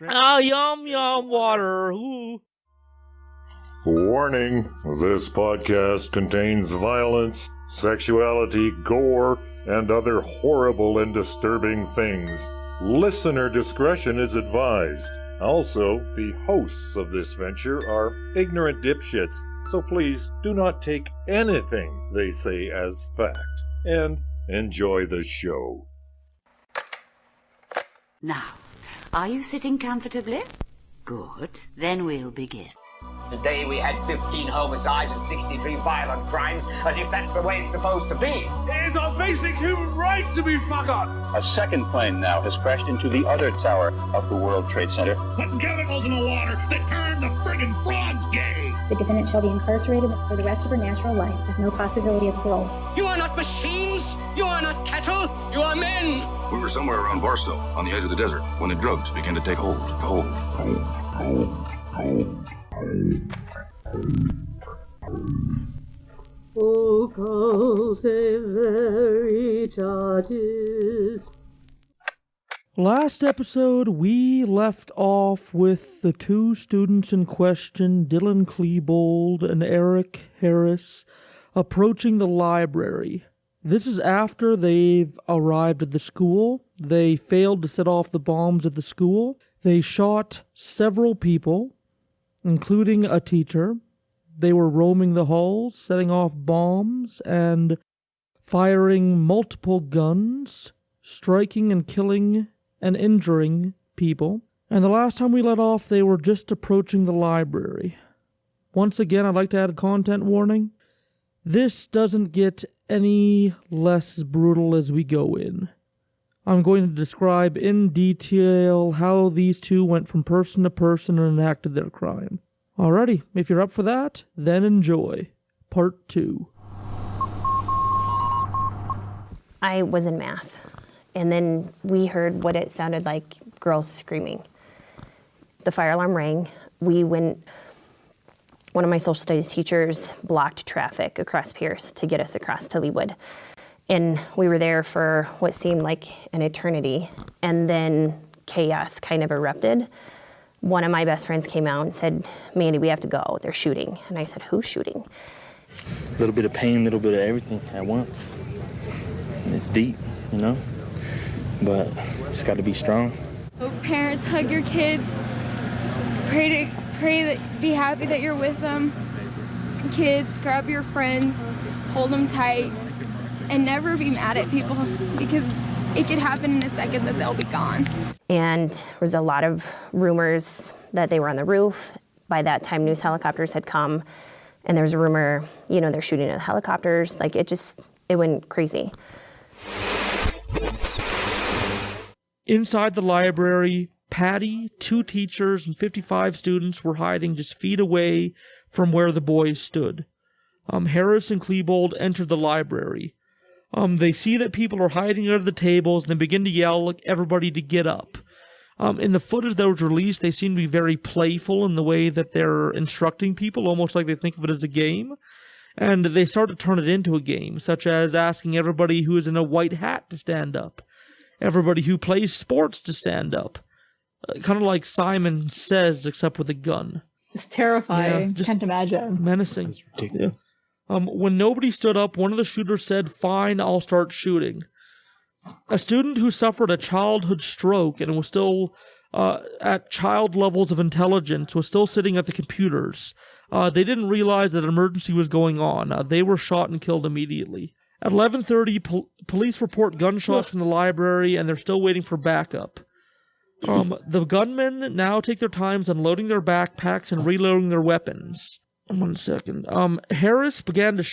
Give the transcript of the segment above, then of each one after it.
Oh, yum, yum, water. Ooh. Warning, this podcast contains violence, sexuality, gore, and other horrible and disturbing things. Listener discretion is advised. Also, the hosts of this venture are ignorant dipshits, so please do not take anything they say as fact. And enjoy the show. Now, are you sitting comfortably? Good. Then we'll begin. Today we had 15 homicides and 63 violent crimes, as if that's the way it's supposed to be. It is our basic human right to be fucked up. A second plane now has crashed into the other tower of the World Trade Center. Put chemicals in the water that turn the friggin' frogs gay. The defendant shall be incarcerated for the rest of her natural life with no possibility of parole. You are not machines. You are not cattle. You are men. We were somewhere around Barstow, on the edge of the desert, when the drugs began to take hold. Oh, cause every charges. Last episode, we left off with the two students in question, Dylan Klebold and Eric Harris, approaching the library. This is after they've arrived at the school. They failed to set off the bombs at the school. They shot several people, including a teacher. They were roaming the halls, setting off bombs and firing multiple guns, striking and killing and injuring people. And the last time we let off, they were just approaching the library. Once again, I'd like to add a content warning. This doesn't get any less brutal as we go in. I'm going to describe in detail how these two went from person to person and enacted their crime. Alrighty, if you're up for that, then enjoy. Part 2. I was in math, and then we heard what it sounded like, girls screaming. The fire alarm rang. One of my social studies teachers blocked traffic across Pierce to get us across to Leawood. And we were there for what seemed like an eternity, and then chaos kind of erupted. One of my best friends came out and said, "Mandy, we have to go, they're shooting." And I said, "Who's shooting?" A little bit of pain, a little bit of everything at once. It's deep, you know, but it's got to be strong. So parents, hug your kids, pray that, be happy that you're with them. Kids, grab your friends, hold them tight, and never be mad at people, because it could happen in a second that they'll be gone. And there was a lot of rumors that they were on the roof. By that time, news helicopters had come, and there was a rumor, they're shooting at the helicopters. Like, it went crazy. Inside the library, Patty, 2 teachers, and 55 students were hiding just feet away from where the boys stood. Harris and Klebold entered the library. They see that people are hiding under the tables, and they begin to yell everybody to get up. In the footage that was released, they seem to be very playful in the way that they're instructing people, almost like they think of it as a game. And they start to turn it into a game, such as asking everybody who is in a white hat to stand up. Everybody who plays sports to stand up. Kind of like Simon Says, except with a gun. It's terrifying. Yeah, can't imagine. Menacing. That's ridiculous. Yeah. When nobody stood up, one of the shooters said, "Fine, I'll start shooting." A student who suffered a childhood stroke and was still at child levels of intelligence was still sitting at the computers. They didn't realize that an emergency was going on. They were shot and killed immediately. At 11:30, police report gunshots from the library, and they're still waiting for backup. The gunmen now take their times unloading their backpacks and reloading their weapons. 1 second. Harris began to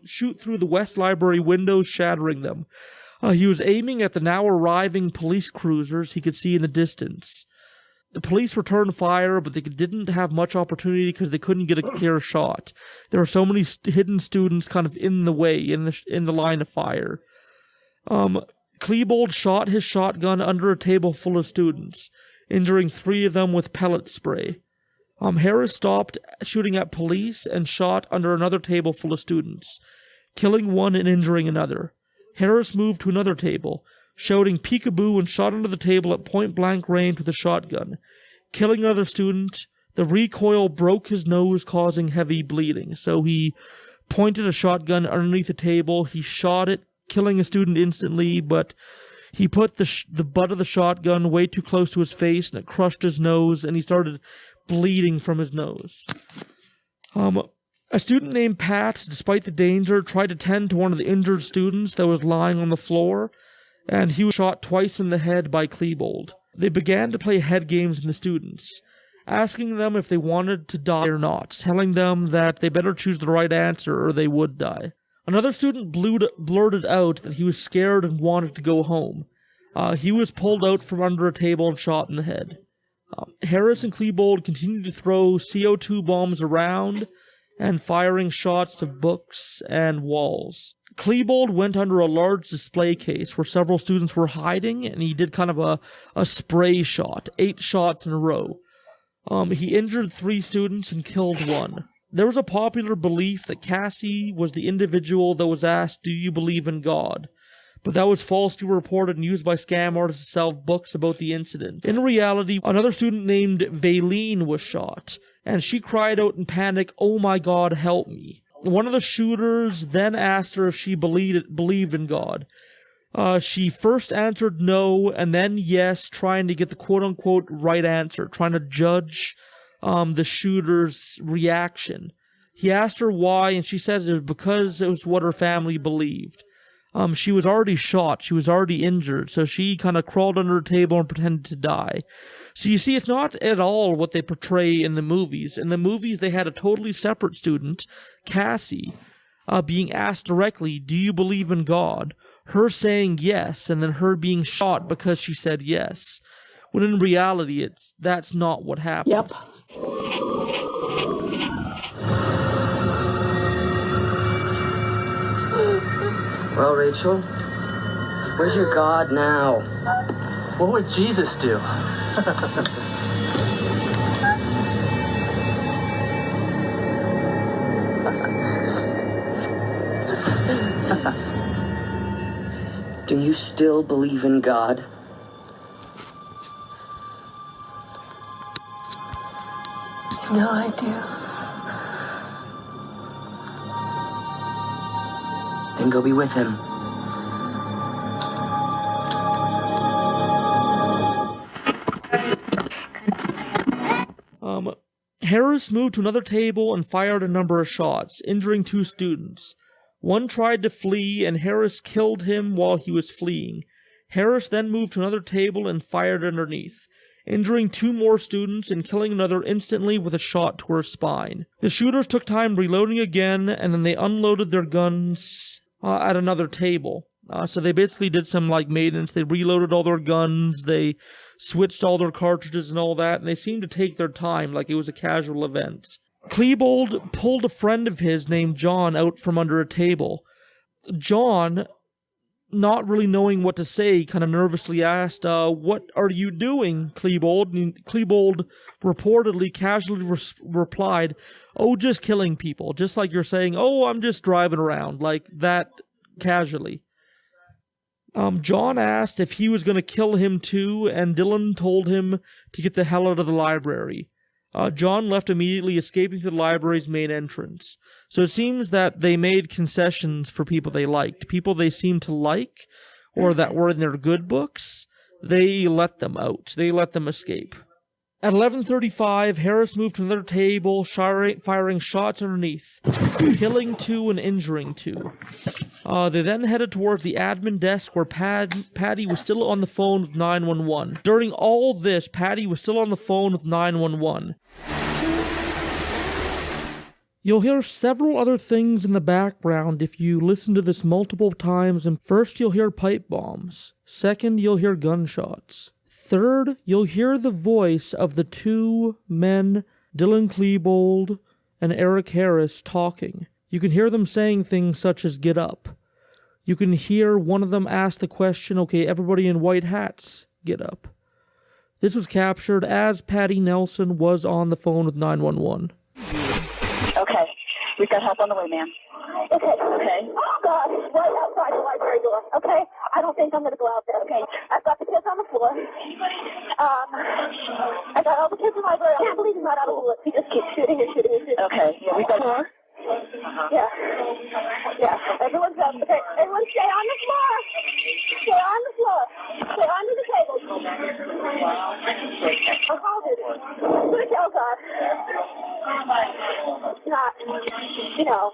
shoot through the West Library windows, shattering them. He was aiming at the now arriving police cruisers he could see in the distance. The police returned fire, but they didn't have much opportunity because they couldn't get a clear shot. There were so many hidden students kind of in the way, in the line of fire. Klebold shot his shotgun under a table full of students, injuring 3 of them with pellet spray. Harris stopped shooting at police and shot under another table full of students, killing 1 and injuring another. Harris moved to another table, shouting peekaboo, and shot under the table at point-blank range with a shotgun. killing another student. The recoil broke his nose, causing heavy bleeding. So he pointed a shotgun underneath the table. He shot it, killing a student instantly, but he put the butt of the shotgun way too close to his face, and it crushed his nose, and he started bleeding from his nose. A student named Pat, despite the danger, tried to tend to one of the injured students that was lying on the floor, and he was shot twice in the head by Klebold. They began to play head games with the students, asking them if they wanted to die or not, telling them that they better choose the right answer or they would die. Another student blurted out that he was scared and wanted to go home. He was pulled out from under a table and shot in the head. Harris and Klebold continued to throw CO2 bombs around and firing shots of books and walls. Klebold went under a large display case where several students were hiding, and he did kind of a spray shot, 8 shots in a row. He injured 3 students and killed 1. There was a popular belief that Cassie was the individual that was asked, "Do you believe in God?" But that was falsely reported and used by scam artists to sell books about the incident. In reality, another student named Valine was shot, and she cried out in panic, "Oh my God, help me." One of the shooters then asked her if she believed in God. She first answered no, and then yes, trying to get the quote-unquote right answer, trying to judge the shooter's reaction. He asked her why, and she says it was because it was what her family believed. She was already shot, she was already injured, so she kind of crawled under a table and pretended to die. So you see, it's not at all what they portray in the movies. In the movies, they had a totally separate student, Cassie, being asked directly, "Do you believe in God?" Her saying yes, and then her being shot because she said yes. When in reality, that's not what happened. Yep. Well, Rachel, where's your God now? What would Jesus do? Do you still believe in God? No, I do. Then go be with him. Harris moved to another table and fired a number of shots, injuring 2 students. One tried to flee, and Harris killed him while he was fleeing. Harris then moved to another table and fired underneath, injuring 2 more students and killing another instantly with a shot to her spine. The shooters took time reloading again, and then they unloaded their guns at another table. So they basically did some maintenance. They reloaded all their guns, they switched all their cartridges and all that, and they seemed to take their time like it was a casual event. Klebold pulled a friend of his named John out from under a table. John, not really knowing what to say, kind of nervously asked, "What are you doing, Klebold?" And Klebold reportedly casually replied, "Oh, just killing people." Just like you're saying, "Oh, I'm just driving around," like that casually. John asked if he was going to kill him too, and Dylan told him to get the hell out of the library. John left immediately, escaping to the library's main entrance. So it seems that they made concessions for people they liked. People they seemed to like, or that were in their good books, they let them out. They let them escape. At 11:35, Harris moved to another table, firing shots underneath, killing 2 and injuring 2. They then headed towards the admin desk where Patty was still on the phone with 911. During all this, Patty was still on the phone with 911. You'll hear several other things in the background if you listen to this multiple times, and first you'll hear pipe bombs. Second, you'll hear gunshots. Third, you'll hear the voice of the 2 men, Dylan Klebold and Eric Harris, talking. You can hear them saying things such as "get up." You can hear one of them ask the question, "Okay, everybody in white hats, get up." This was captured as Patty Nelson was on the phone with 911. Okay, We've got help on the way, ma'am. Okay. Oh, God. Right outside the library door. Okay. I don't think I'm going to go out there. Okay. I've got the kids on the floor. I got all the kids in the library. I can't believe he's not out of the woods. He just keeps shooting and shooting and shooting. Okay. Yeah, we've got more. Yeah. Everyone's up. Okay. Everyone stay on the floor. Stay on the floor. Stay under the table. I'll hold it. Put a tail guard. It's not, you know,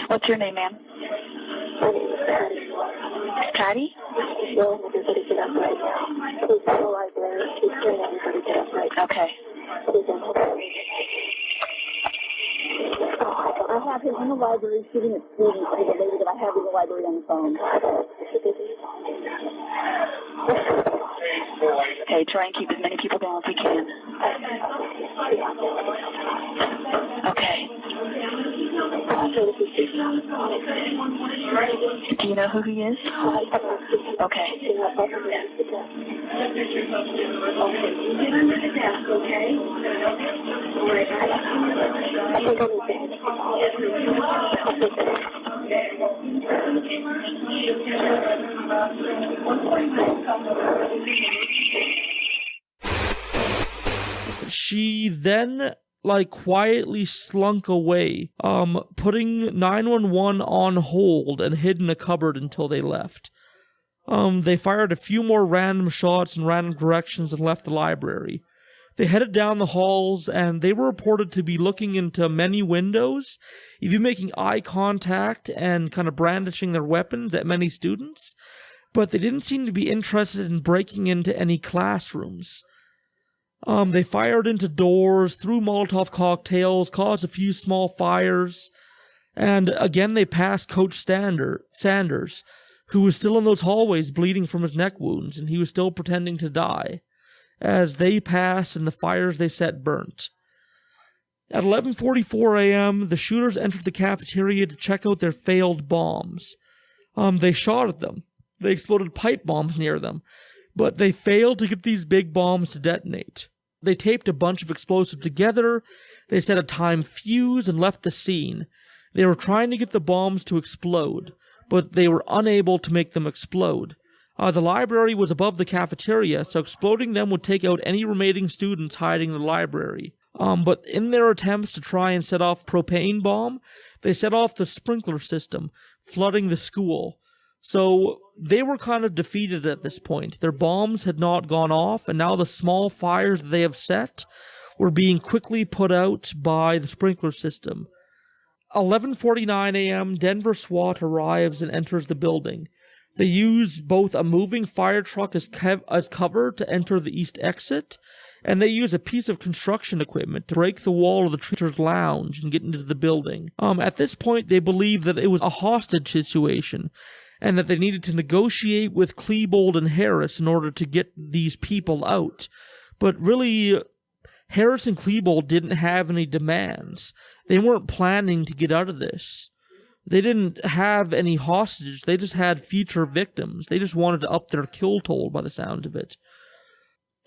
What's your name, ma'am? My name is Patty. Patty? No, everybody get up right now. Please go to the library. Please turn everybody get up right now. Okay. Please don't hold on. I have him in the library shooting at students for the lady that I have in the library on the phone. Okay, try and keep as many people down as we can. Okay. Do you know who he is? Okay. She then quietly slunk away, putting 911 on hold and hid in a cupboard until they left. They fired a few more random shots in random directions and left the library. They headed down the halls, and they were reported to be looking into many windows, even making eye contact and kind of brandishing their weapons at many students, but they didn't seem to be interested in breaking into any classrooms. They fired into doors, threw Molotov cocktails, caused a few small fires, and again they passed Coach Sanders, who was still in those hallways bleeding from his neck wounds, and he was still pretending to die, as they passed and the fires they set burnt. At 11:44 a.m., the shooters entered the cafeteria to check out their failed bombs. They shot at them. They exploded pipe bombs near them, but they failed to get these big bombs to detonate. They taped a bunch of explosives together, they set a timed fuse and left the scene. They were trying to get the bombs to explode, but they were unable to make them explode. The library was above the cafeteria, so exploding them would take out any remaining students hiding in the library. But in their attempts to try and set off propane bomb, they set off the sprinkler system, flooding the school. So they were kind of defeated at this point. Their bombs had not gone off, and now the small fires that they have set were being quickly put out by the sprinkler system. 11:49 a.m., Denver SWAT arrives and enters the building. They use both a moving fire truck as cover to enter the east exit, and they use a piece of construction equipment to break the wall of the teacher's lounge and get into the building. At this point, they believe that it was a hostage situation, and that they needed to negotiate with Klebold and Harris in order to get these people out. But really, Harris and Klebold didn't have any demands. They weren't planning to get out of this. They didn't have any hostages. They just had future victims. They just wanted to up their kill toll by the sound of it.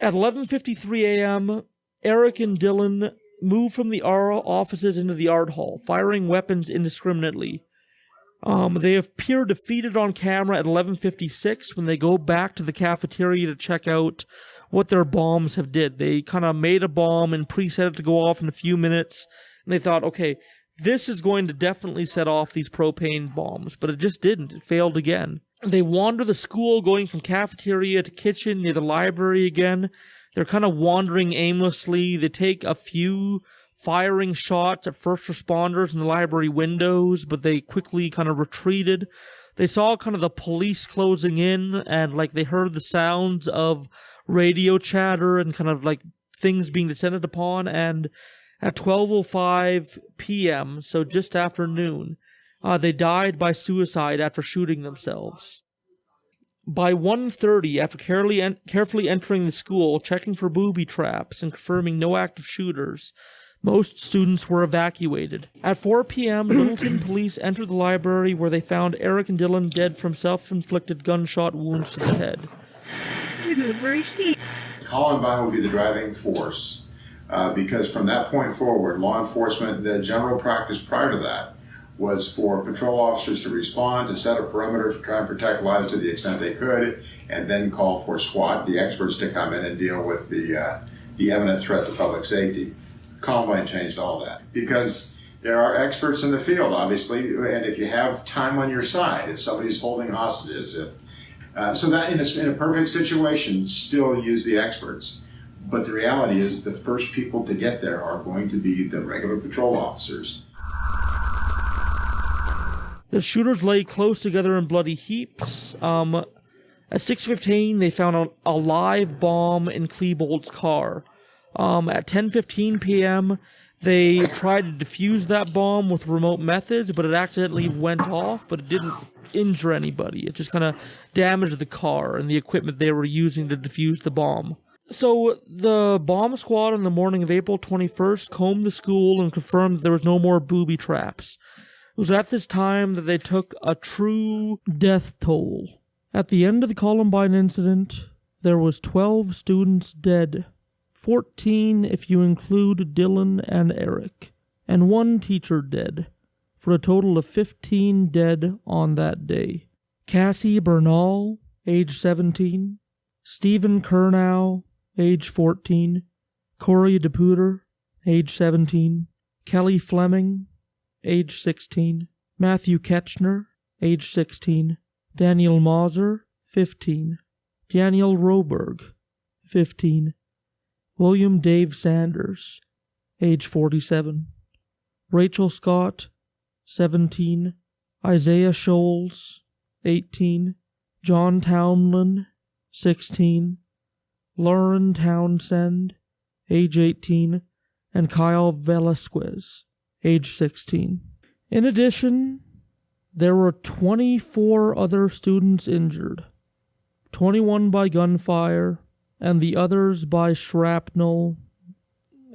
At 11:53 a.m., Eric and Dylan move from the offices into the art hall, firing weapons indiscriminately. They appear defeated on camera at 11:56 when they go back to the cafeteria to check out what their bombs have did. They kind of made a bomb and preset it to go off in a few minutes, and they thought, okay, this is going to definitely set off these propane bombs, but it just didn't. It failed again. They wander the school, going from cafeteria to kitchen near the library again. They're kind of wandering aimlessly. They take a few firing shots at first responders in the library windows, but they quickly kind of retreated. They saw kind of the police closing in, and they heard the sounds of radio chatter and kind of things being descended upon, and at 12:05 p.m., so just after noon, they died by suicide after shooting themselves. By 1:30, after carefully entering the school, checking for booby traps, and confirming no active shooters, most students were evacuated. At 4 p.m., Littleton police entered the library where they found Eric and Dylan dead from self-inflicted gunshot wounds to the head. Columbine will be the driving force because from that point forward, law enforcement, the general practice prior to that was for patrol officers to respond, to set a perimeter, to try and protect lives to the extent they could, and then call for SWAT, the experts, to come in and deal with the imminent threat to public safety. Columbine changed all that because there are experts in the field, obviously, and if you have time on your side, if somebody's holding hostages, so that in a perfect situation, still use the experts. But the reality is the first people to get there are going to be the regular patrol officers. The shooters lay close together in bloody heaps. At 6:15, they found a live bomb in Klebold's car. At 10:15 p.m., they tried to defuse that bomb with remote methods, but it accidentally went off, but it didn't injure anybody. It just kind of damaged the car and the equipment they were using to defuse the bomb. So the bomb squad on the morning of April 21st combed the school and confirmed that there was no more booby traps. It was at this time that they took a true death toll. At the end of the Columbine incident, there was 12 students dead, 14 if you include Dylan and Eric, and 1 teacher dead, for a total of 15 dead on that day. Cassie Bernal, age 17, Stephen Kernow, age 14, Corey DePuter, age 17, Kelly Fleming, age 16, Matthew Ketchner, age 16, Daniel Mauser, 15, Daniel Roberg, 15, William Dave Sanders, age 47, Rachel Scott, 17, Isaiah Scholes, 18, John Townlin, 16, Lauren Townsend, age 18, and Kyle Velasquez, age 16. In addition, there were 24 other students injured, 21 by gunfire, and the others by shrapnel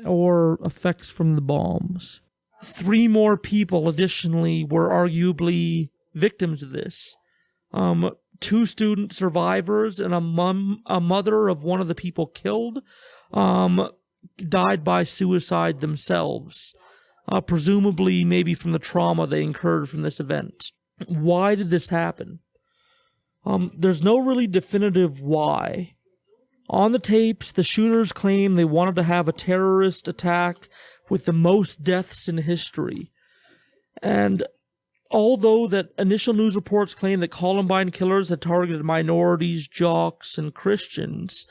or effects from the bombs. 3 more people additionally were arguably victims of this. 2 student survivors and a mother of one of the people killed died by suicide themselves, presumably maybe from the trauma they incurred from this event. Why did this happen? There's no really definitive why. On the tapes, the shooters claim they wanted to have a terrorist attack with the most deaths in history. And although that initial news reports claim that Columbine killers had targeted minorities, jocks, and Christians,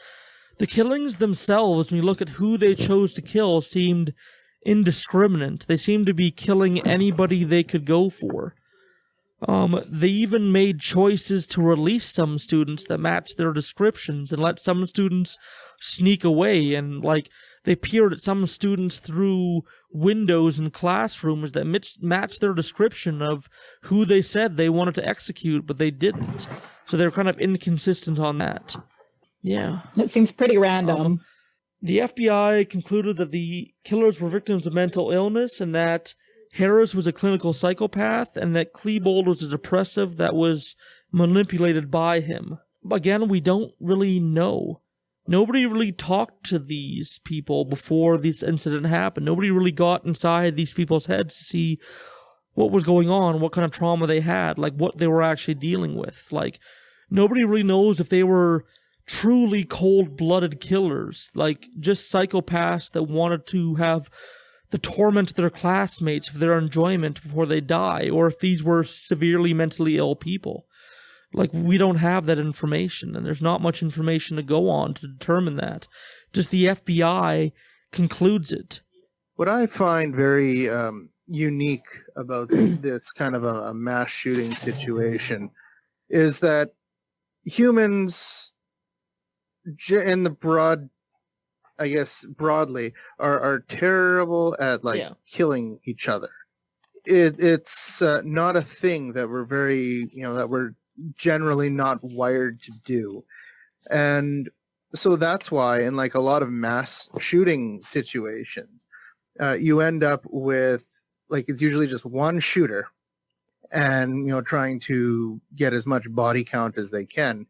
the killings themselves, when you look at who they chose to kill, seemed indiscriminate. They seemed to be killing anybody they could go for. They even made choices to release some students that matched their descriptions and let some students sneak away, and they peered at some students through windows in classrooms that matched their description of who they said they wanted to execute, but they didn't. So they're kind of inconsistent on that. Yeah. It seems pretty random. The FBI concluded that the killers were victims of mental illness and that Harris was a clinical psychopath and that Klebold was a depressive that was manipulated by him. Again, we don't really know. Nobody really talked to these people before this incident happened. Nobody really got inside these people's heads to see what was going on, what kind of trauma they had, what they were actually dealing with. Nobody really knows if they were truly cold-blooded killers, just psychopaths that wanted to have the torment of their classmates for their enjoyment before they die, or if these were severely mentally ill people. We don't have that information, and there's not much information to go on to determine that. Just the FBI concludes it. What I find very unique about this kind of a mass shooting situation is that humans, in the broadly, are terrible at killing each other. It's not a thing that we're that we're generally not wired to do. And so that's why in a lot of mass shooting situations, you end up with it's usually just one shooter and trying to get as much body count as they can.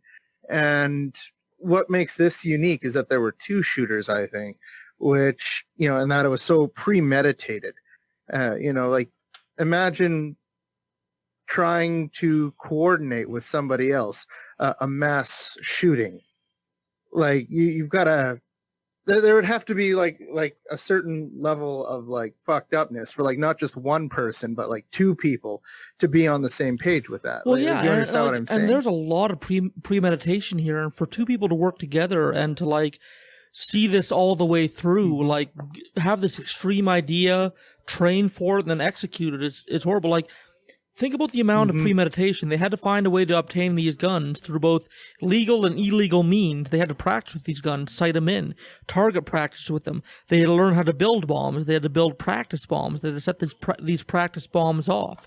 And what makes this unique is that there were two shooters, I think, which, and that it was so premeditated. Like imagine trying to coordinate with somebody else, a mass shooting. Like you've got to, there would have to be like a certain level of like fucked upness for like not just one person, but like two people to be on the same page with that. Well, like, yeah, you understand what I'm saying? And there's a lot of premeditation here, and for two people to work together and to like see this all the way through, like have this extreme idea, train for it, and then execute it is horrible. Like, think about the amount of premeditation. They had to find a way to obtain these guns through both legal and illegal means. They had to practice with these guns, sight them in, target practice with them. They had to learn how to build bombs. They had to build practice bombs. They had to set these practice bombs off.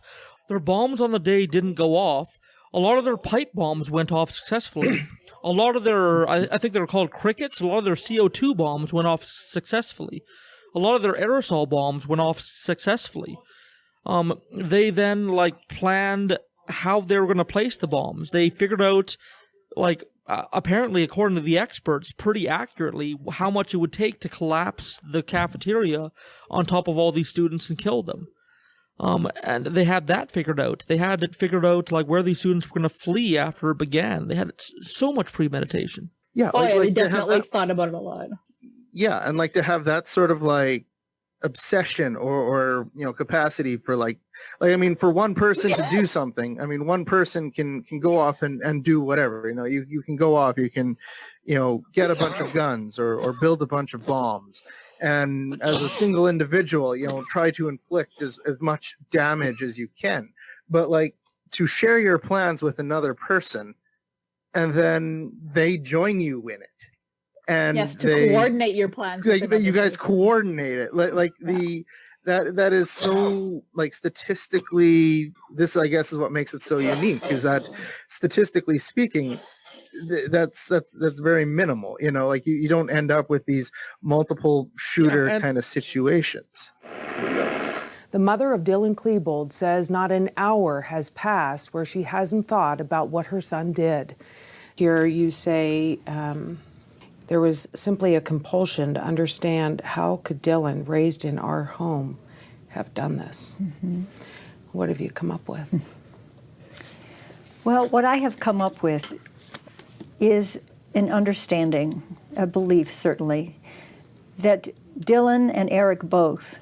Their bombs on the day didn't go off. A lot of their pipe bombs went off successfully. A lot of their, I think they're called crickets, a lot of their CO2 bombs went off successfully. A lot of their aerosol bombs went off successfully. They then planned how they were going to place the bombs. They figured out, apparently, according to the experts, pretty accurately how much it would take to collapse the cafeteria on top of all these students and kill them. And they had that figured out. They had it figured out where these students were going to flee after it began. They had so much premeditation. Yeah, they definitely thought about it a lot. Yeah, and to have that sort of obsession or capacity for for one person to do something. I mean, one person can go off and do whatever. You can go off, you can get a bunch of guns or build a bunch of bombs, and as a single individual try to inflict as much damage as you can. But to share your plans with another person and then they join you in it. And yes, to coordinate your plans. You guys coordinate it. That is so statistically. This, I guess, is what makes it so unique. Is that statistically speaking, that's very minimal. You don't end up with these multiple shooter kind of situations. The mother of Dylan Klebold says not an hour has passed where she hasn't thought about what her son did. Here you say. There was simply a compulsion to understand how could Dylan, raised in our home, have done this. Mm-hmm. What have you come up with? Well, what I have come up with is an understanding, a belief certainly, that Dylan and Eric both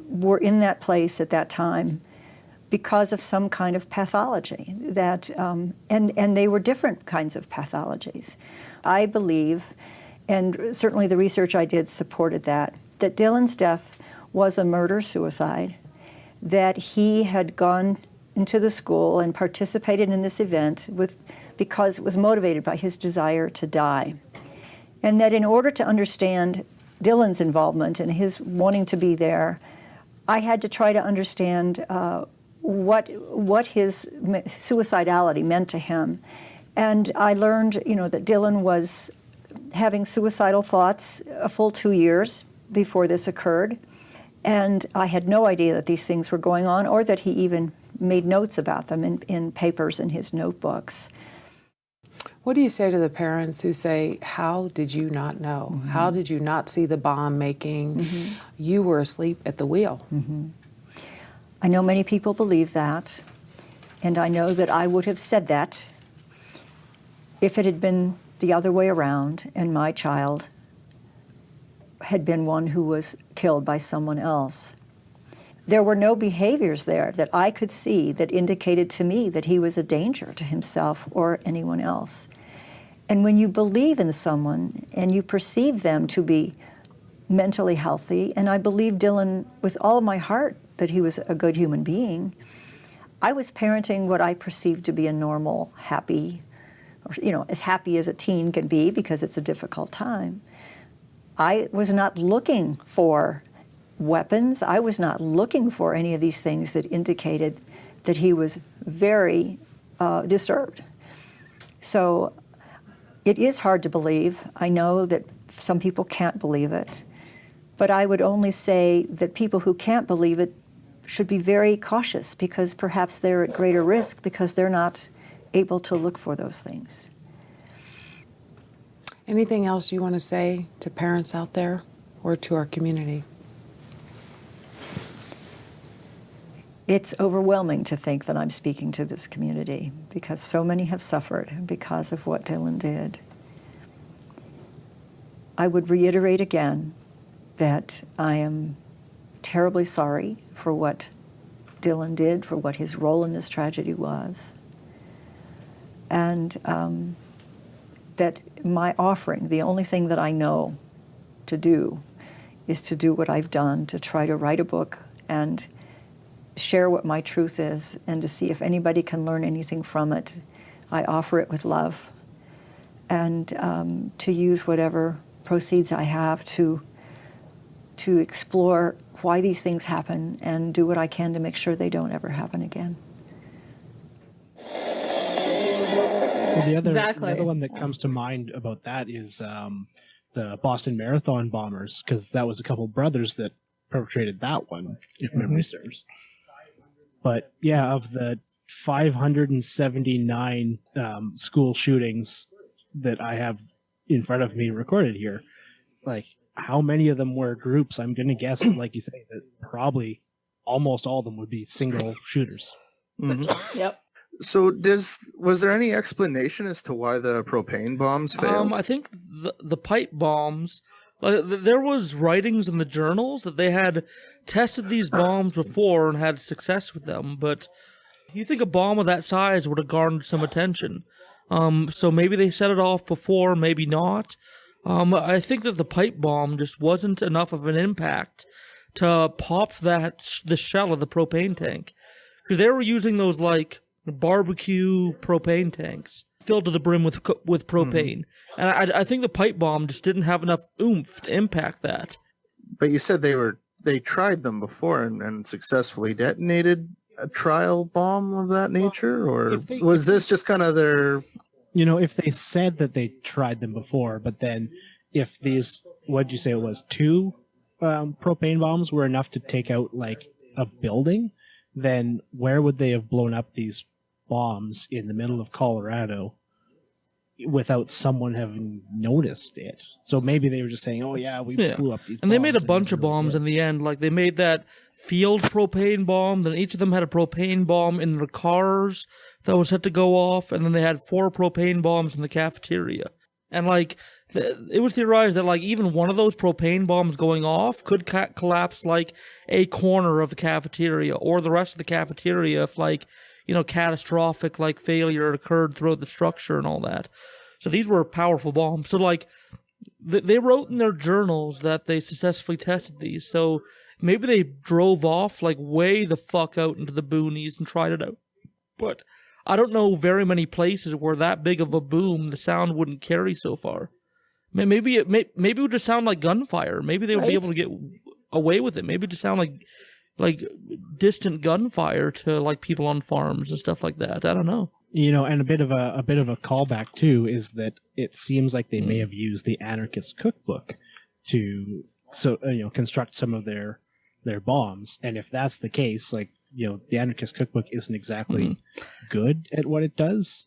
were in that place at that time because of some kind of pathology that, and they were different kinds of pathologies. I believe, and certainly the research I did supported that Dylan's death was a murder-suicide, that he had gone into the school and participated in this event because it was motivated by his desire to die. And that in order to understand Dylan's involvement and his wanting to be there, I had to try to understand what his suicidality meant to him. And I learned, that Dylan was having suicidal thoughts a full 2 years before this occurred. And I had no idea that these things were going on or that he even made notes about them in papers in his notebooks. What do you say to the parents who say, how did you not know? Mm-hmm. How did you not see the bomb making? Mm-hmm. You were asleep at the wheel. Mm-hmm. I know many people believe that. And I know that I would have said that if it had been the other way around and my child had been one who was killed by someone else. There were no behaviors there that I could see that indicated to me that he was a danger to himself or anyone else. And when you believe in someone and you perceive them to be mentally healthy, and I believe Dylan with all of my heart that he was a good human being, I was parenting what I perceived to be a normal, happy, as happy as a teen can be because it's a difficult time. I was not looking for weapons. I was not looking for any of these things that indicated that he was very disturbed. So it is hard to believe. I know that some people can't believe it. But I would only say that people who can't believe it should be very cautious because perhaps they're at greater risk because they're not able to look for those things. Anything else you want to say to parents out there or to our community? It's overwhelming to think that I'm speaking to this community because so many have suffered because of what Dylan did. I would reiterate again that I am terribly sorry for what Dylan did, for what his role in this tragedy was, and that my offering, the only thing that I know to do, is to do what I've done, to try to write a book and share what my truth is and to see if anybody can learn anything from it. I offer it with love, and to use whatever proceeds I have to explore why these things happen and do what I can to make sure they don't ever happen again. Well, the other one that comes to mind about that is the Boston Marathon bombers, because that was a couple brothers that perpetrated that one, if memory serves. But yeah, of the 579 school shootings that I have in front of me recorded here, like, how many of them were groups? I'm going to guess, like you say, that probably almost all of them would be single shooters. Mm-hmm. Yep. So was there any explanation as to why the propane bombs failed? I think the pipe bombs, there was writings in the journals that they had tested these bombs before and had success with them, but you think a bomb of that size would have garnered some attention. So maybe they set it off before, maybe not. I think that the pipe bomb just wasn't enough of an impact to pop the shell of the propane tank. Because they were using those, like, barbecue propane tanks filled to the brim with propane. Mm-hmm. And I think the pipe bomb just didn't have enough oomph to impact that. But you said they tried them before and successfully detonated a trial bomb of that nature? Or was this just kind of their... You know, if they said that they tried them before, but then if these, what'd you say it was, 2 propane bombs were enough to take out, like, a building, then where would they have blown up these bombs in the middle of Colorado without someone having noticed it? So maybe they were just saying, oh yeah, we blew up these bombs. And they made a bunch of bombs in the end. Like, they made that field propane bomb, then each of them had a propane bomb in their cars that was set to go off, and then they had 4 propane bombs in the cafeteria. And, like, it was theorized that, like, even one of those propane bombs going off could collapse, like, a corner of the cafeteria or the rest of the cafeteria if, like, you know, catastrophic, like, failure occurred throughout the structure and all that. So these were powerful bombs. So, like, they wrote in their journals that they successfully tested these. So maybe they drove off, like, way the fuck out into the boonies and tried it out. But I don't know very many places where that big of a boom, the sound wouldn't carry so far. Maybe it would just sound like gunfire. Maybe they would be able to get away with it. Maybe it just sound like distant gunfire to, like, people on farms and stuff like that. I don't know. You know, and a bit of a callback too is that it seems like they may have used the Anarchist Cookbook to construct some of their bombs. And if that's the case, like, you know, the Anarchist Cookbook isn't exactly good at what it does.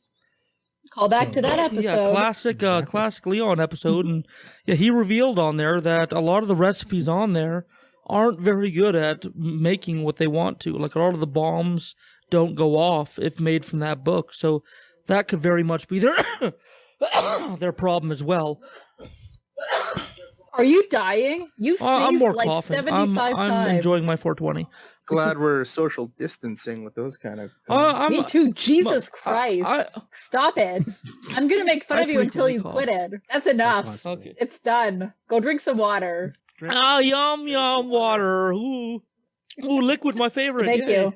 Call back to that episode. Yeah, classic Leon episode. And yeah, he revealed on there that a lot of the recipes on there aren't very good at making what they want to. Like, a lot of the bombs don't go off if made from that book. So that could very much be their problem as well. Are you dying? You I'm sneezed more like coughing. 75 I'm times. enjoying my 420. Glad we're social distancing with those kind of... Me too. Jesus Christ. Stop it. I'm going to make fun of you until you quit it. That's enough. Okay. It's done. Go drink some water. Oh, yum, water. Ooh, liquid, my favorite. Thank you.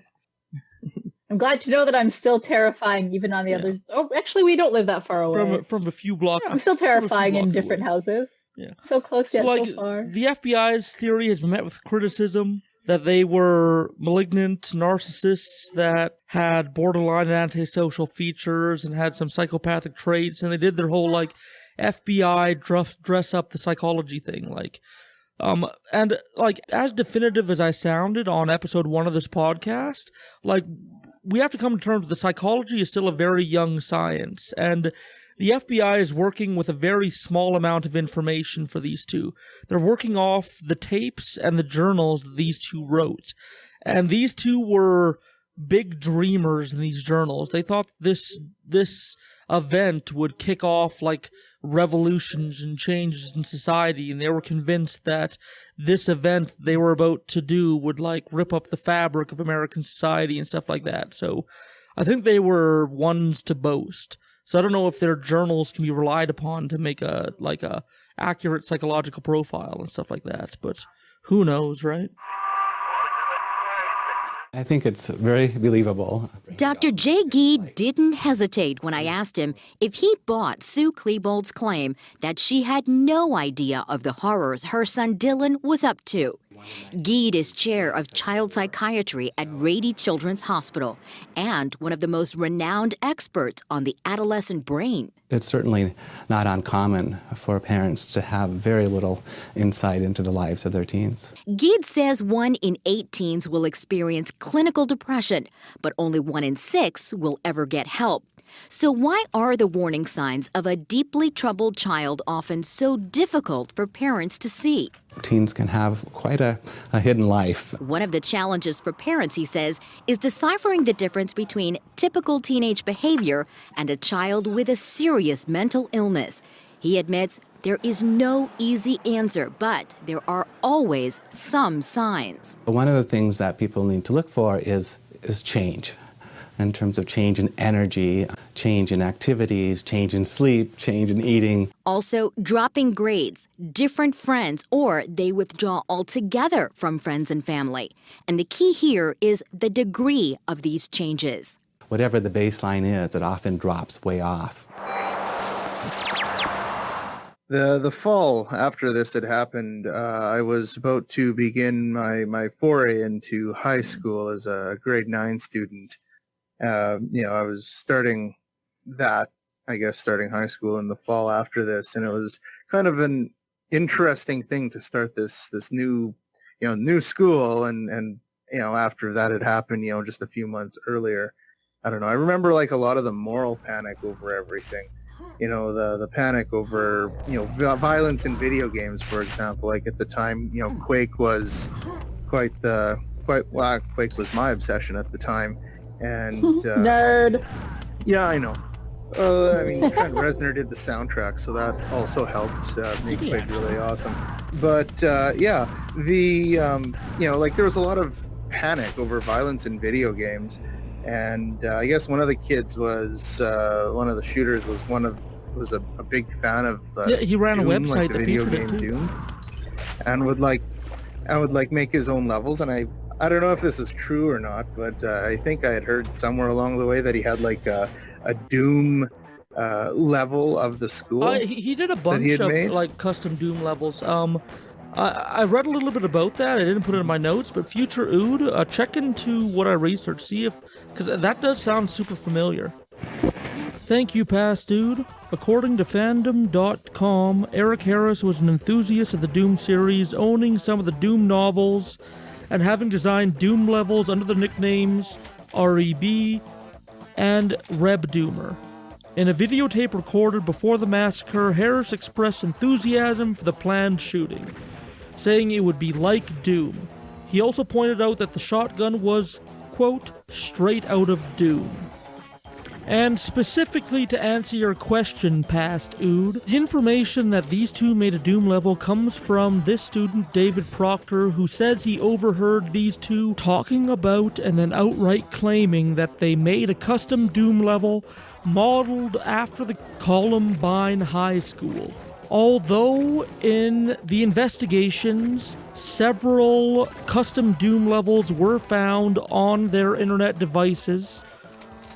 I'm glad to know that I'm still terrifying even on the others. Oh, actually, we don't live that far away. From a few blocks. I'm still terrifying in different houses. Yeah. So close yet like, so far. The FBI's theory has been met with criticism that they were malignant narcissists that had borderline antisocial features and had some psychopathic traits, and they did their whole, like, FBI dress up the psychology thing, like. And, like, as definitive as I sounded on episode 1 of this podcast, like, we have to come to terms with the psychology is still a very young science, and the FBI is working with a very small amount of information for these two. They're working off the tapes and the journals that these two wrote. And these two were big dreamers in these journals. They thought this event would kick off like revolutions and changes in society, and they were convinced that this event they were about to do would like rip up the fabric of American society and stuff like that. So I think they were ones to boast. So I don't know if their journals can be relied upon to make a accurate psychological profile and stuff like that, but who knows, right? I think it's very believable. Dr. Jay Gee didn't hesitate when I asked him if he bought Sue Klebold's claim that she had no idea of the horrors her son Dylan was up to. Gee is chair of child psychiatry at Rady Children's Hospital and one of the most renowned experts on the adolescent brain. It's certainly not uncommon for parents to have very little insight into the lives of their teens. Gee says 1 in 8 teens will experience clinical depression, but only 1 in 6 will ever get help. So why are the warning signs of a deeply troubled child often so difficult for parents to see? Teens can have quite a hidden life. One of the challenges for parents, he says, is deciphering the difference between typical teenage behavior and a child with a serious mental illness. He admits there is no easy answer, but there are always some signs. One of the things that people need to look for is change. In terms of change in energy, change in activities, change in sleep, change in eating. Also, dropping grades, different friends, or they withdraw altogether from friends and family. And the key here is the degree of these changes. Whatever the baseline is, it often drops way off. The fall after this had happened, I was about to begin my foray into high school as a grade 9 student. I was starting high school in the fall after this, and it was kind of an interesting thing to start this new school, and after that had happened, just a few months earlier. I don't know. I remember like a lot of the moral panic over everything. The panic over, violence in video games, for example. Like at the time, Quake was Quake was my obsession at the time. And nerd. Yeah, I know. Trent Reznor did the soundtrack, so that also helped make Quake really awesome. But there was a lot of panic over violence in video games, and I guess one of the kids was one of the shooters was a big fan of he ran Doom, a website like the that video featured game it too. Doom, and would make his own levels, and I don't know if this is true or not, but I think I had heard somewhere along the way that he had like a Doom level of the school. He did a bunch of like custom Doom levels. I read a little bit about that. I didn't put it in my notes, but future Ood, check into what I researched, see if, because that does sound super familiar. Thank you, past dude. According to fandom.com, Eric Harris was an enthusiast of the Doom series, owning some of the Doom novels and having designed Doom levels under the nicknames REB and Reb Doomer. In a videotape recorded before the massacre, Harris expressed enthusiasm for the planned shooting, saying it would be like Doom. He also pointed out that the shotgun was, quote, straight out of Doom. And specifically to answer your question, past Ood, the information that these two made a Doom level comes from this student, David Proctor, who says he overheard these two talking about and then outright claiming that they made a custom Doom level modeled after the Columbine High School. Although in the investigations, several custom Doom levels were found on their internet devices,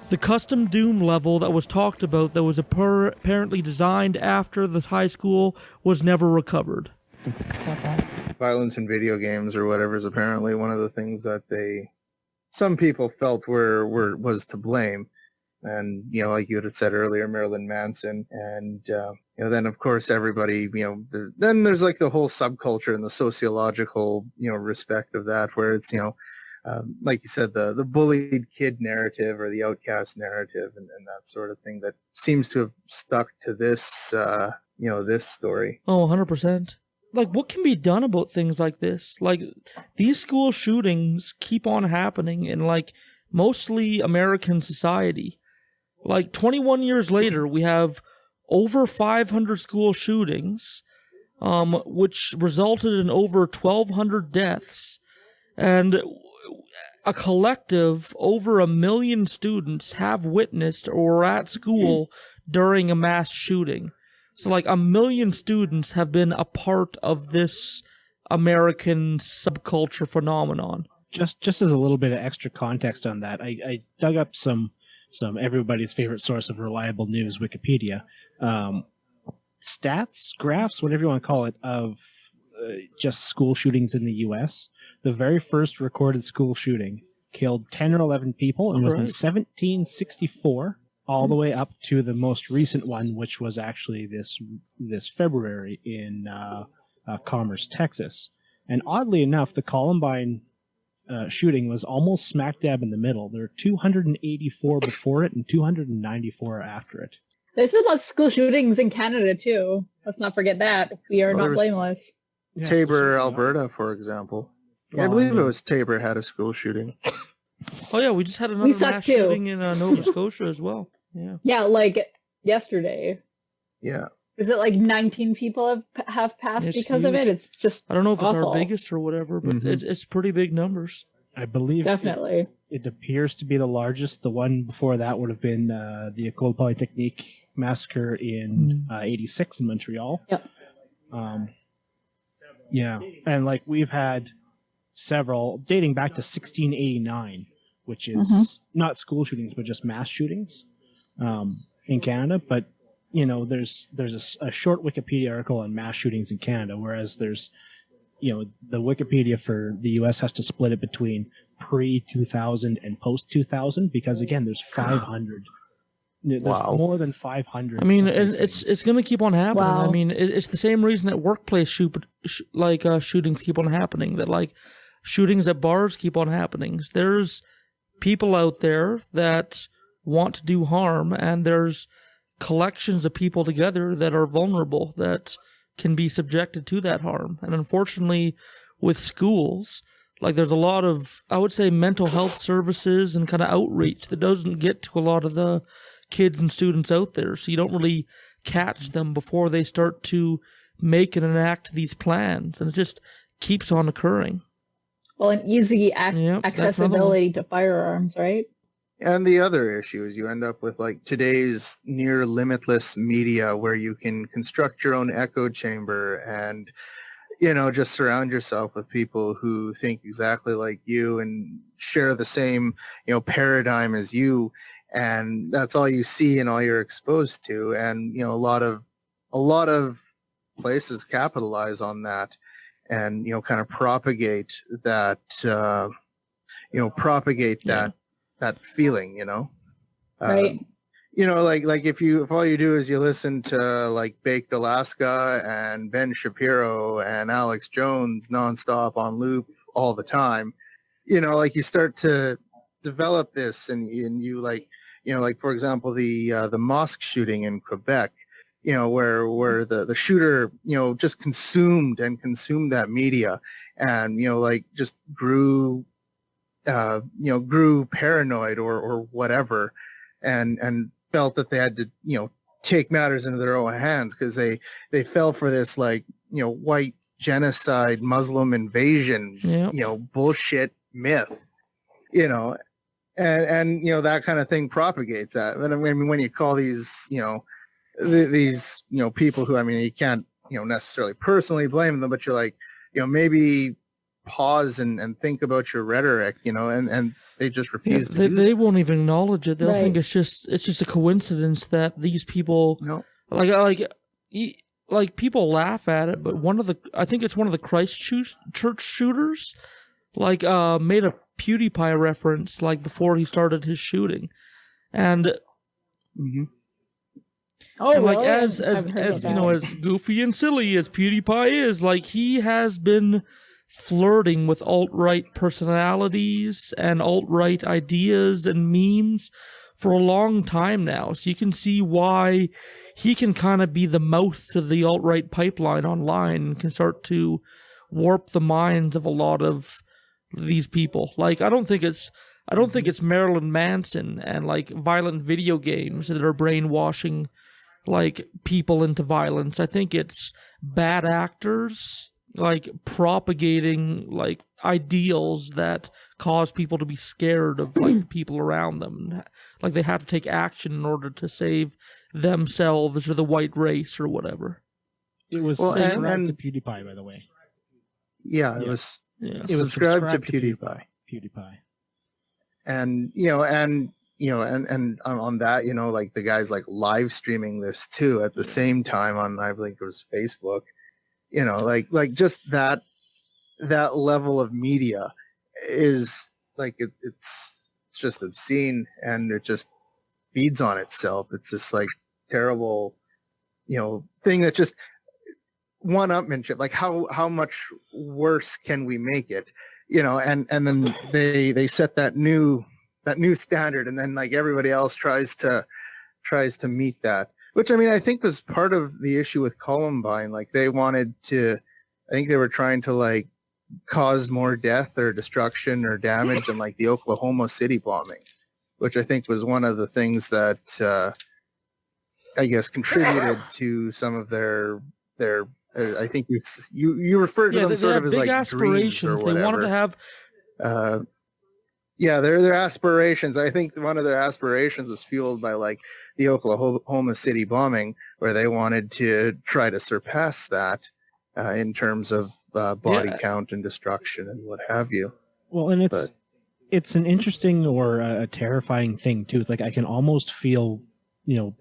the custom Doom level that was talked about that was apparently designed after the high school was never recovered. Violence in video games or whatever is apparently one of the things that some people felt was to blame. And, like you had said earlier, Marilyn Manson. And, then of course everybody, then there's like the whole subculture and the sociological, respect of that, where it's, like you said, the bullied kid narrative or the outcast narrative and that sort of thing that seems to have stuck to this, this story. Oh, 100%. Like, what can be done about things like this? Like, these school shootings keep on happening in, like, mostly American society. Like, 21 years later, we have over 500 school shootings, which resulted in over 1,200 deaths. And a collective over 1 million students have witnessed or were at school during a mass shooting. So like 1 million students have been a part of this American subculture phenomenon. Just as a little bit of extra context on that, I dug up some everybody's favorite source of reliable news, Wikipedia, stats, graphs, whatever you want to call it, of just school shootings in the U.S. The very first recorded school shooting killed 10 or 11 people and was in 1764, all the way up to the most recent one, which was actually this February in Commerce, Texas. And oddly enough, the Columbine shooting was almost smack dab in the middle. There were 284 before it and 294 after it. There's been lots of school shootings in Canada too. Let's not forget that. We are not blameless. Tabor, Alberta, for example. Yeah, I believe it was Tabor had a school shooting. Oh yeah, we just had another mass shooting in Nova Scotia as well. Yeah. Yeah, like yesterday. Yeah. Is it like 19 people have passed because of it? It's just I don't know if awful. It's our biggest or whatever, but it's pretty big numbers. I believe definitely. It appears to be the largest. The one before that would have been the École Polytechnique massacre in '86 in Montreal. Yep. Yeah, and like we've had several dating back to 1689, which is not school shootings but just mass shootings in Canada. But there's a short Wikipedia article on mass shootings in Canada, whereas there's the Wikipedia for the U.S. has to split it between pre-2000 and post-2000 because again there's 500. There's more than 500. I mean, it's going to keep on happening. Wow. I mean, it's the same reason that workplace shootings keep on happening. That like shootings at bars keep on happening. There's people out there that want to do harm, and there's collections of people together that are vulnerable that can be subjected to that harm. And unfortunately, with schools, like there's a lot of, I would say, mental health services and kind of outreach that doesn't get to a lot of the kids and students out there. So you don't really catch them before they start to make and enact these plans. And it just keeps on occurring. Well, an easy accessibility to firearms, right? And the other issue is you end up with like today's near limitless media where you can construct your own echo chamber and, just surround yourself with people who think exactly like you and share the same, paradigm as you. And that's all you see and all you're exposed to. And, a lot of places capitalize on that and, kind of propagate that, that feeling, right. Like if all you do is you listen to like Baked Alaska and Ben Shapiro and Alex Jones nonstop on loop all the time, like you start to develop this and you like, like for example, the mosque shooting in Quebec, where the shooter, just consumed that media and, like just grew paranoid or whatever and felt that they had to, take matters into their own hands because they fell for this like, white genocide, Muslim invasion, bullshit myth, and that kind of thing propagates that. But I mean, when you call these, these, people who, I mean, you can't, necessarily personally blame them, but you're like, maybe pause and think about your rhetoric, and they just refuse to. They won't even acknowledge it. They'll think it's just a coincidence that these people, like people laugh at it. But I think it's one of the Christchurch shooters, made a PewDiePie reference like before he started his shooting, and. Oh, and like really? as as goofy and silly as PewDiePie is, like he has been flirting with alt-right personalities and alt-right ideas and memes for a long time now. So you can see why he can kind of be the mouth to the alt-right pipeline online and can start to warp the minds of a lot of these people. Like, I don't think it's Marilyn Manson and like violent video games that are brainwashing like people into violence. I think it's bad actors like propagating like ideals that cause people to be scared of like the people around them. Like they have to take action in order to save themselves or the white race or whatever. It was subscribed to PewDiePie, by the way. Yeah, it was. Yeah. It was subscribed to PewDiePie. And on that, like the guys like live streaming this too at the same time on, I think it was Facebook. Like just that level of media is like it's just obscene, and it just feeds on itself. It's this like terrible, thing that just one-upmanship. Like how much worse can we make it? And then they set that new standard, and then like everybody else tries to meet that. Which, I mean, I think was part of the issue with Columbine. Like they wanted to, I think they were trying to like cause more death or destruction or damage than like the Oklahoma City bombing, which I think was one of the things that I guess contributed to some of their I think you referred to them sort of as like aspirations or whatever. They wanted to have their aspirations. I think one of their aspirations was fueled by like the Oklahoma City bombing, where they wanted to try to surpass that in terms of body count and destruction and what have you. Well, and it's an interesting or a terrifying thing too. It's like I can almost feel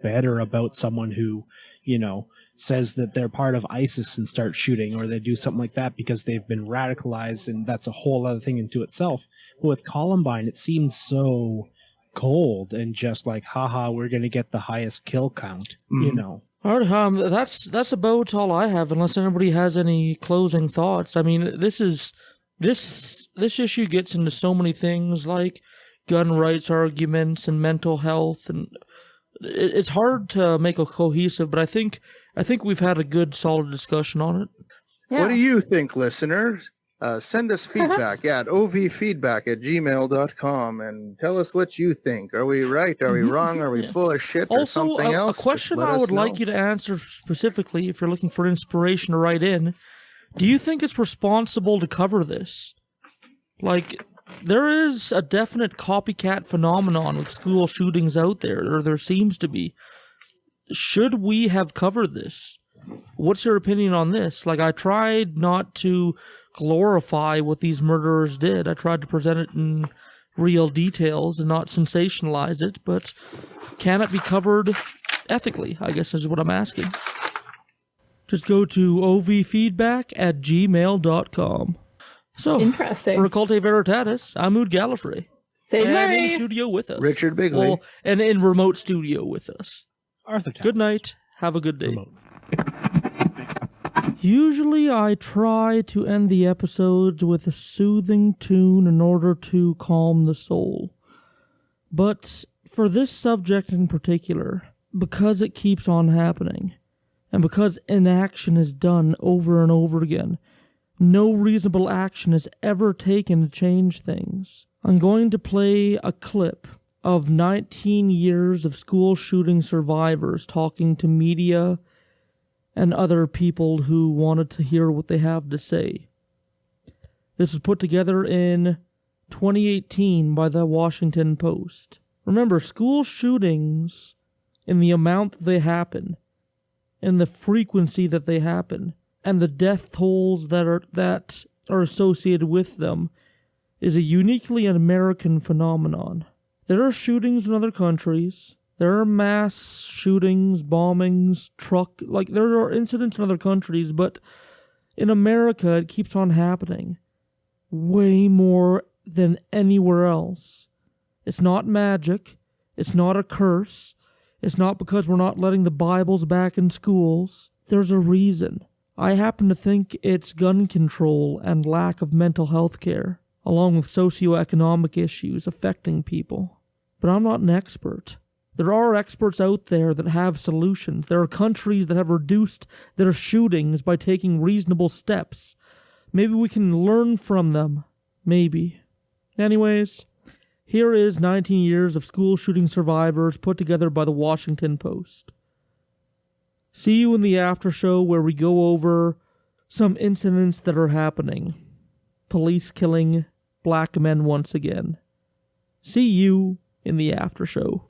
better about someone who says that they're part of ISIS and start shooting, or they do something like that because they've been radicalized, and that's a whole other thing into itself. But with Columbine, it seems so cold and just like, haha, we're going to get the highest kill count, All right, that's about all I have, unless anybody has any closing thoughts. I mean, this issue gets into so many things like gun rights arguments and mental health, and it's hard to make a cohesive, but I think we've had a good, solid discussion on it. Yeah. What do you think, listeners? Send us feedback at ovfeedback@gmail.com and tell us what you think. Are we right? Are we wrong? Are we full of shit or something else? A question I would like you to answer specifically, if you're looking for inspiration to write in, do you think it's responsible to cover this? Like, there is a definite copycat phenomenon with school shootings out there, or there seems to be. Should we have covered this? What's your opinion on this? Like, I tried not to glorify what these murderers did. I tried to present it in real details and not sensationalize it, but can it be covered ethically, I guess is what I'm asking. Just go to ovfeedback@gmail.com. So, interesting. For Occulte Veritatis, I'm Ood Gallifrey. Sage and in studio with us. Richard Bigley. Well, and in remote studio with us. Arthur Tavis. Good night. Have a good day. Usually I try to end the episodes with a soothing tune in order to calm the soul. But for this subject in particular, because it keeps on happening, and because inaction is done over and over again, no reasonable action is ever taken to change things, I'm going to play a clip of 19 years of school shooting survivors talking to media and other people who wanted to hear what they have to say. This was put together in 2018 by the Washington Post. Remember, school shootings, in the amount that they happen, and the frequency that they happen, and the death tolls that are associated with them, is a uniquely American phenomenon. There are shootings in other countries. There are mass shootings, bombings, there are incidents in other countries, but in America it keeps on happening. Way more than anywhere else. It's not magic. It's not a curse. It's not because we're not letting the Bibles back in schools. There's a reason. I happen to think it's gun control and lack of mental health care, along with socioeconomic issues affecting people. But I'm not an expert. There are experts out there that have solutions. There are countries that have reduced their shootings by taking reasonable steps. Maybe we can learn from them. Maybe. Anyways, here is 19 years of school shooting survivors put together by the Washington Post. See you in the after show where we go over some incidents that are happening. Police killing black men once again. See you in the after show.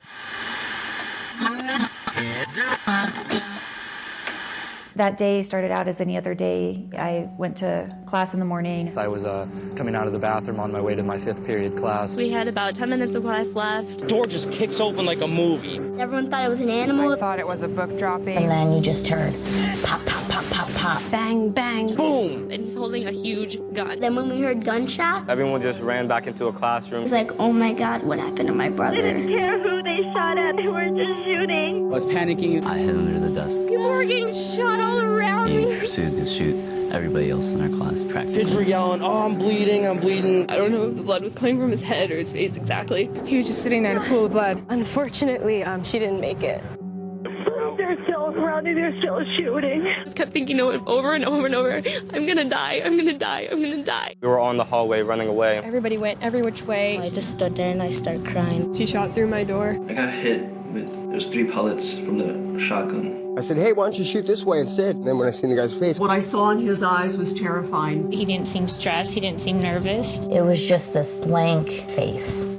That day started out as any other day. I went to class in the morning. I was coming out of the bathroom on my way to my 5th period class. We had about 10 minutes of class left. Door just kicks open like a movie. Everyone thought it was an animal. I thought it was a book dropping. And then you just heard pop, pop, pop, pop, pop. Bang, bang. Boom! And he's holding a huge gun. Then when we heard gunshots, everyone just ran back into a classroom. It was like, oh my God, what happened to my brother? They didn't care who they shot at. They were just shooting. I was panicking. I hid under the desk. People were getting shot all around me. He proceeded to shoot everybody else in our class practically. Kids were yelling, oh, I'm bleeding. I don't know if the blood was coming from his head or his face exactly. He was just sitting there in a pool of blood. Unfortunately, she didn't make it. They're still surrounding. They're still shooting. I just kept thinking over and over and over, I'm gonna die, I'm gonna die, I'm gonna die. We were on the hallway running away. Everybody went every which way. I just stood there and I started crying. She shot through my door. I got hit with, there's 3 pellets from the shotgun. I said, hey, why don't you shoot this way instead? And then when I seen the guy's face. What I saw in his eyes was terrifying. He didn't seem stressed, he didn't seem nervous. It was just this blank face.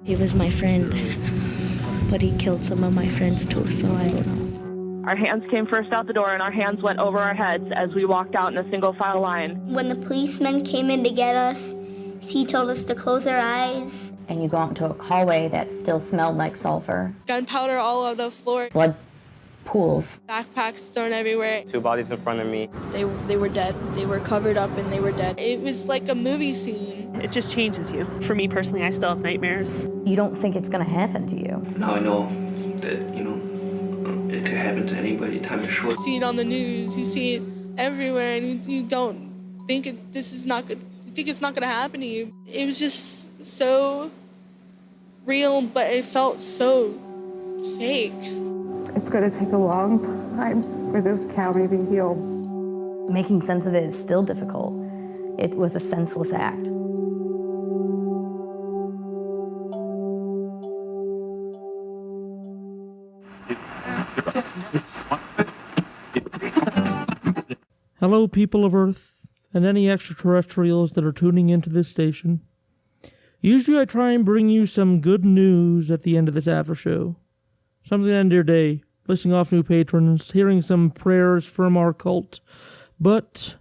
He was my friend, but he killed some of my friends too, so I don't know. Our hands came first out the door and our hands went over our heads as we walked out in a single file line. When the policeman came in to get us, he told us to close our eyes. And you go out into a hallway that still smelled like sulfur. Gunpowder all over the floor. Blood pools. Backpacks thrown everywhere. 2 bodies in front of me. They were dead. They were covered up and they were dead. It was like a movie scene. It just changes you. For me personally, I still have nightmares. You don't think it's going to happen to you. Now I know that, it could happen to anybody. Time is short. You see it on the news. You see it everywhere, and you don't think this is not good. You think it's not going to happen to you. It was just so real, but it felt so fake. It's going to take a long time for this county to heal. Making sense of it is still difficult. It was a senseless act. Hello, people of Earth, and any extraterrestrials that are tuning into this station. Usually I try and bring you some good news at the end of this after show. Something to end your day, listing off new patrons, hearing some prayers from our cult. But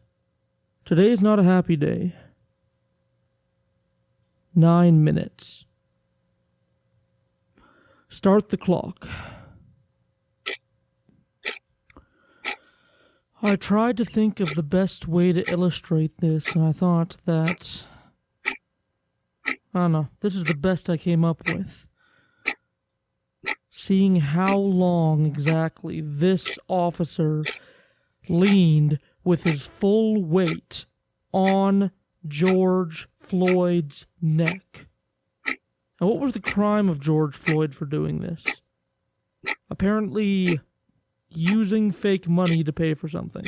today is not a happy day. 9 minutes. Start the clock. I tried to think of the best way to illustrate this, and I thought that, I don't know, this is the best I came up with. Seeing how long exactly this officer leaned with his full weight on George Floyd's neck. And what was the crime of George Floyd for doing this? Apparently using fake money to pay for something.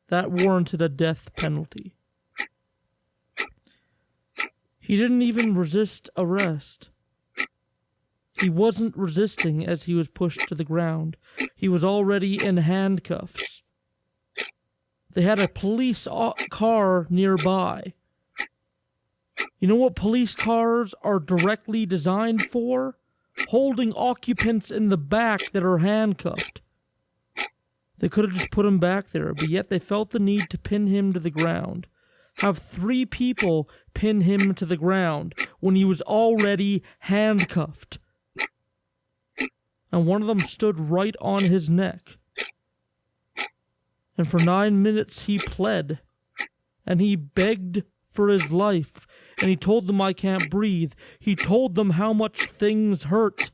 That warranted a death penalty. He didn't even resist arrest. He wasn't resisting as he was pushed to the ground. He was already in handcuffs. They had a police car nearby. You know what police cars are directly designed for? Holding occupants in the back that are handcuffed. They could have just put him back there, but yet they felt the need to pin him to the ground. Have 3 people pin him to the ground when he was already handcuffed. And one of them stood right on his neck. And for 9 minutes he pled. And he begged for his life. And he told them, I can't breathe. He told them how much things hurt.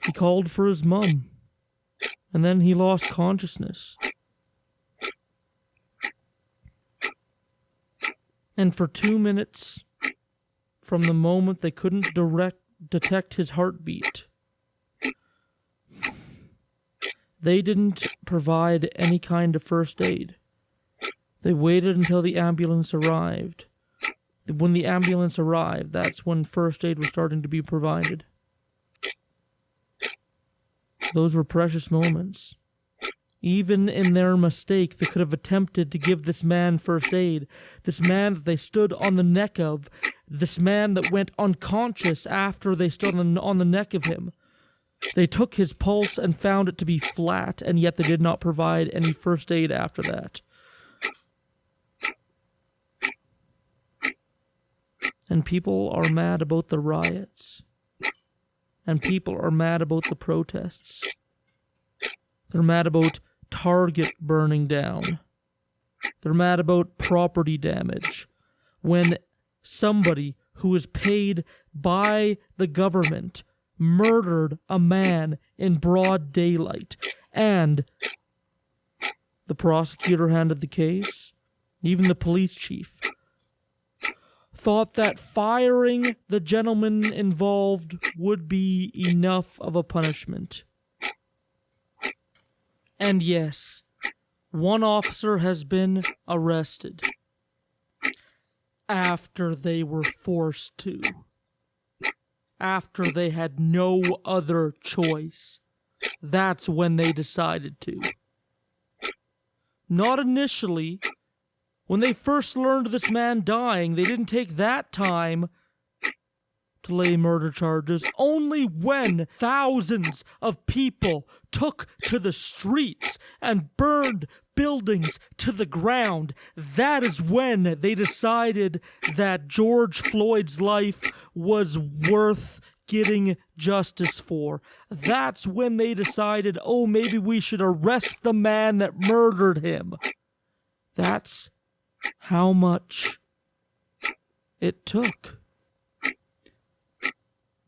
He called for his mom. And then he lost consciousness. And for 2 minutes, from the moment they couldn't detect his heartbeat, they didn't provide any kind of first aid. They waited until the ambulance arrived. When the ambulance arrived, that's when first aid was starting to be provided. Those were precious moments. Even in their mistake, they could have attempted to give this man first aid. This man that they stood on the neck of. This man that went unconscious after they stood on the neck of him. They took his pulse and found it to be flat, and yet they did not provide any first aid after that. And people are mad about the riots. And people are mad about the protests. They're mad about Target burning down. They're mad about property damage. When somebody who is paid by the government murdered a man in broad daylight, and the prosecutor handled the case, even the police chief thought that firing the gentleman involved would be enough of a punishment. And yes, one officer has been arrested after they were forced to. After they had no other choice. That's when they decided to. Not initially. When they first learned of this man dying, they didn't take that time to lay murder charges. Only when thousands of people took to the streets and burned buildings to the ground, that is when they decided that George Floyd's life was worth getting justice for. That's when they decided, oh, maybe we should arrest the man that murdered him. That's how much it took.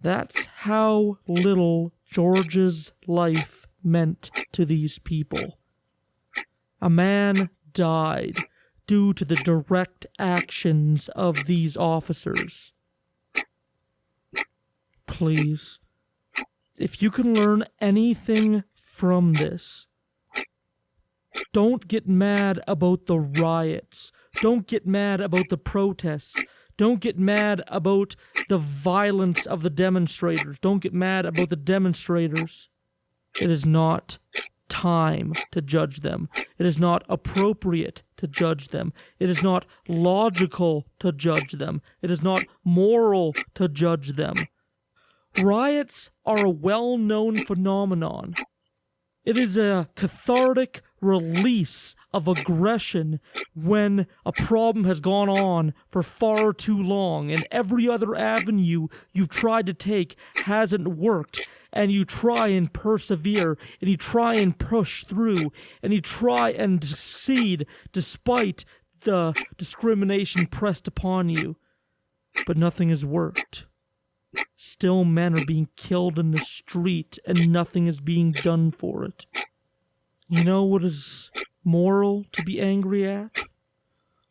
That's how little George's life meant to these people. A man died due to the direct actions of these officers. Please, if you can learn anything from this, don't get mad about the riots. Don't get mad about the protests. Don't get mad about the violence of the demonstrators. Don't get mad about the demonstrators. It is not time to judge them. It is not appropriate to judge them. It is not logical to judge them. It is not moral to judge them. Riots are a well-known phenomenon. It is a cathartic release of aggression when a problem has gone on for far too long and every other avenue you've tried to take hasn't worked, and you try and persevere and you try and push through and you try and succeed despite the discrimination pressed upon you, but nothing has worked. Still, men are being killed in the street and nothing is being done for it. You know what is moral to be angry at?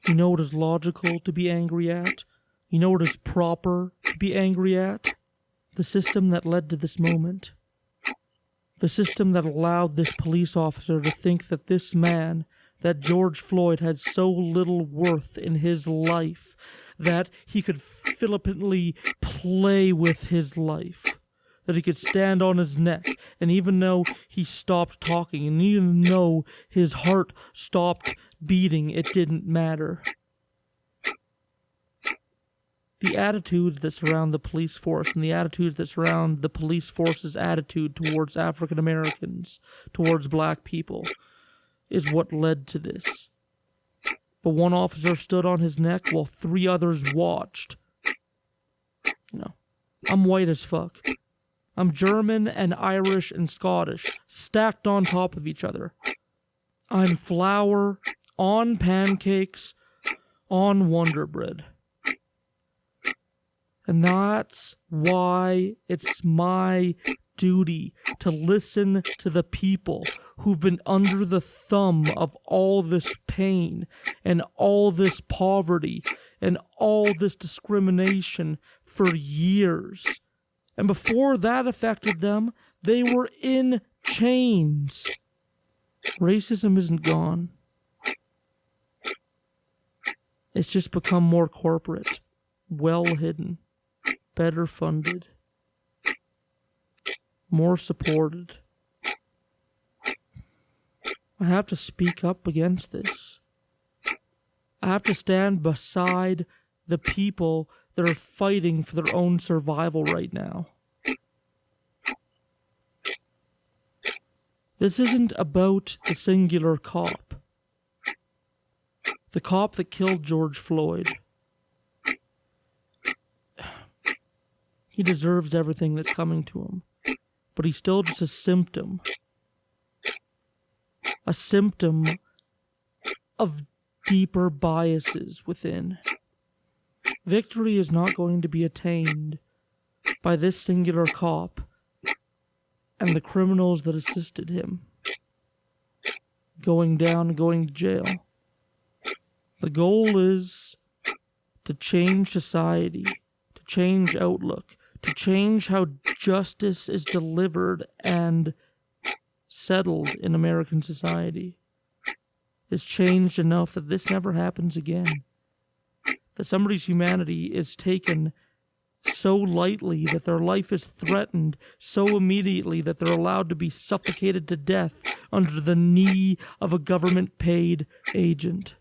You know what is logical to be angry at? You know what is proper to be angry at? The system that led to this moment. The system that allowed this police officer to think that this man, that George Floyd, had so little worth in his life that he could flippantly play with his life. That he could stand on his neck, and even though he stopped talking, and even though his heart stopped beating, it didn't matter. The attitudes that surround the police force and the attitudes that surround the police force's attitude towards African Americans, towards black people, is what led to this. But one officer stood on his neck while 3 others watched. You know, I'm white as fuck. I'm German and Irish and Scottish, stacked on top of each other. I'm flour on pancakes on Wonder Bread. And that's why it's my duty to listen to the people who've been under the thumb of all this pain and all this poverty and all this discrimination for years. And before that affected them, they were in chains. Racism isn't gone. It's just become more corporate, well hidden, better funded, more supported. I have to speak up against this. I have to stand beside the people that are fighting for their own survival right now. This isn't about the singular cop. The cop that killed George Floyd. He deserves everything that's coming to him. But he's still just a symptom. A symptom of deeper biases within. Victory is not going to be attained by this singular cop and the criminals that assisted him going down and going to jail. The goal is to change society, to change outlook, to change how justice is delivered and settled in American society. It's changed enough that this never happens again. That somebody's humanity is taken so lightly that their life is threatened so immediately that they're allowed to be suffocated to death under the knee of a government-paid agent.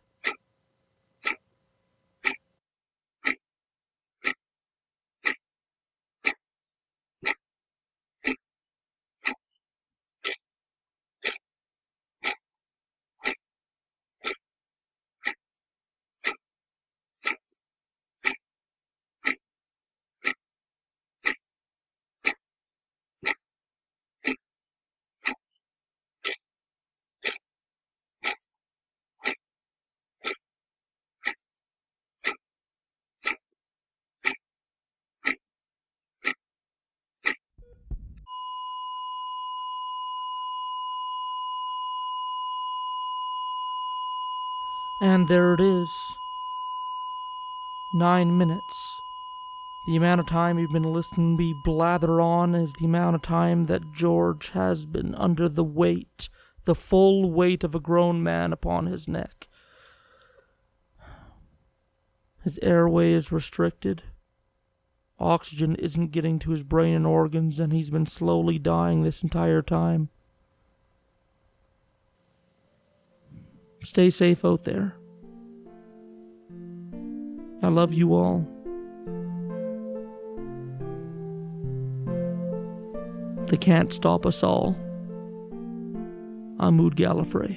And there it is. 9 minutes. The amount of time you've been listening to me blather on is the amount of time that George has been under the weight, the full weight of a grown man upon his neck. His airway is restricted. Oxygen isn't getting to his brain and organs, and he's been slowly dying this entire time. Stay safe out there. I love you all. They can't stop us all. I'm Mood Gallifrey.